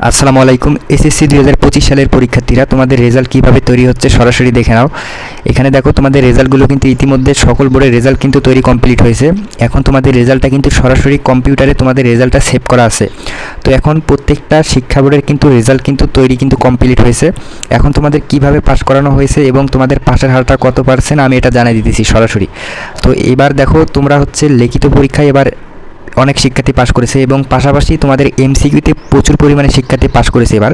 আসসালামু আলাইকুম। এসএসসি 2025 সালের পরীক্ষার্থীরা তোমাদের রেজাল্ট কীভাবে তৈরি হচ্ছে সরাসরি দেখে নাও। এখানে দেখো তোমাদের রেজাল্টগুলো কিন্তু ইতিমধ্যে সকল বোর্ডের রেজাল্ট কিন্তু তৈরি কমপ্লিট হয়েছে। এখন তোমাদের রেজাল্টটা কিন্তু সরাসরি কম্পিউটারে তোমাদের রেজাল্টটা সেভ করা আছে। তো এখন প্রত্যেকটা শিক্ষা বোর্ডের কিন্তু রেজাল্ট কিন্তু তৈরি কিন্তু কমপ্লিট হয়েছে। এখন তোমাদের কিভাবে পাস করানো হয়েছে এবং তোমাদের পাসের হারটা কত পার্সেন্ট আমি এটা জানিয়ে দিতেছি সরাসরি। তো এবার দেখো তোমরা হচ্ছে লিখিত পরীক্ষায় এবার অনেক শিক্ষার্থী পাস করেছে এবং পাশাপাশি তোমাদের এমসিকিউতে প্রচুর পরিমাণে শিক্ষার্থী পাস করেছে এবার।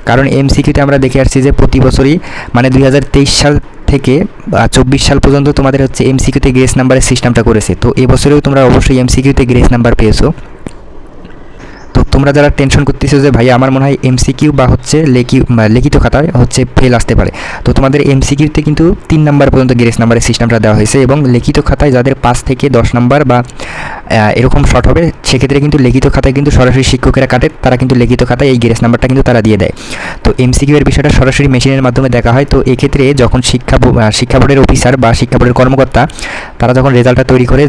কারণ এমসিকিউতে আমরা দেখে আসছি যে প্রতি বছরই মানে 2023 সাল থেকে 24 সাল পর্যন্ত তোমাদের হচ্ছে এমসিকিউতে গ্রেস নাম্বারের সিস্টেমটা করেছে। তো এবছরেও তোমরা অবশ্যই এমসিকিউতে গ্রেস নাম্বার পেয়েছো। তো তোমরা যারা টেনশন করতেছো যে ভাই আমার মনে হয় এমসিকিউ বা হচ্ছে লিখিত খাতায় হচ্ছে ফেল আসতে পারে, তো তোমাদের এমসিকিউতে কিন্তু 3 নাম্বার পর্যন্ত গ্রেস নাম্বারের সিস্টেমটা দেওয়া হয়েছে এবং লিখিত খাতায় যাদের 5 থেকে 10 নাম্বার বা এরকম শর্ট হবে সেক্ষেত্রে কিন্তু লিখিত খাতায় কিন্তু সরাসরি শিক্ষকেরা কাটে, তারা কিন্তু লিখিত খাতায় এই গ্রেস নাম্বারটা কিন্তু তারা দিয়ে দেয়। তো এমসিকিউ এর বিষয়টা সরাসরি মেশিনের মাধ্যমে দেখা হয়। তো এক্ষেত্রে যখন শিক্ষা বোর্ডের অফিসার বা শিক্ষা বোর্ডের কর্মকর্তা তারা যখন রেজাল্টটা তৈরি করে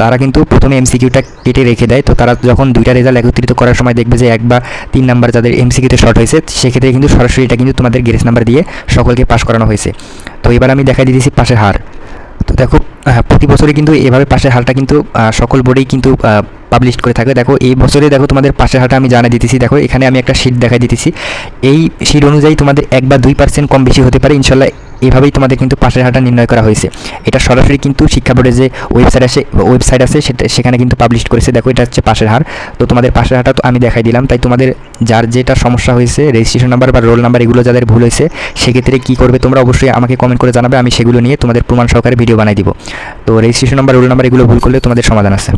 তারা কিন্তু প্রথমে এমসিকিউটা কেটে রেখে দেয়। তো তারা যখন দুইটা রেজাল্ট একত্রিত করার সময় দেখবে যে 1 বা 3 নাম্বার যাদের এমসিকিউতে শর্ট হয়েছে সেক্ষেত্রে কিন্তু সরাসরি এটা কিন্তু তোমাদের গ্রেস নাম্বার দিয়ে সকলকে পাস করানো হয়েছে। তো এবার আমি দেখাই দিয়েছি পাশের হার। তো দেখো প্রতি বছরই কিন্তু এভাবে পাশের হারটা কিন্তু সকল বোর্ডেই কিন্তু পাবলিশ করে থাকে। দেখো এই বছরে দেখো তোমাদের পাশের হারটা আমি জানিয়ে দিতেছি। দেখো এখানে আমি একটা শিট দেখাই দিতেছি। এই শিট অনুযায়ী তোমাদের 1 বা 2% কম বেশি হতে পারে, ইনশাল্লাহ এভাবেই তোমাদের কিন্তু পাশের হারটা নির্ণয় করা হয়েছে। এটা সরাসরি কিন্তু শিক্ষা বোর্ডের যে ওয়েবসাইট আছে সেখানে কিন্তু পাবলিশ করেছে। দেখো এটা হচ্ছে পাশের হার। তো তোমাদের পাশের হারটা তো আমি দেখাই দিলাম। তাই তোমাদের যার যেটা সমস্যা হয়েছে রেজিস্ট্রেশন নাম্বার বা রোল নাম্বার এগুলো যাদের ভুল হয়েছে সেক্ষেত্রে কী করবে তোমরা অবশ্যই আমাকে কমেন্ট করে জানাবে, আমি সেগুলো নিয়ে তোমাদের প্রমাণ সহকারে ভিডিও বানাই দিব। তো রেজিস্ট্রেশন নাম্বার রোল নাম্বার এগুলো ভুল করলে তোমাদের সমাধান আছে।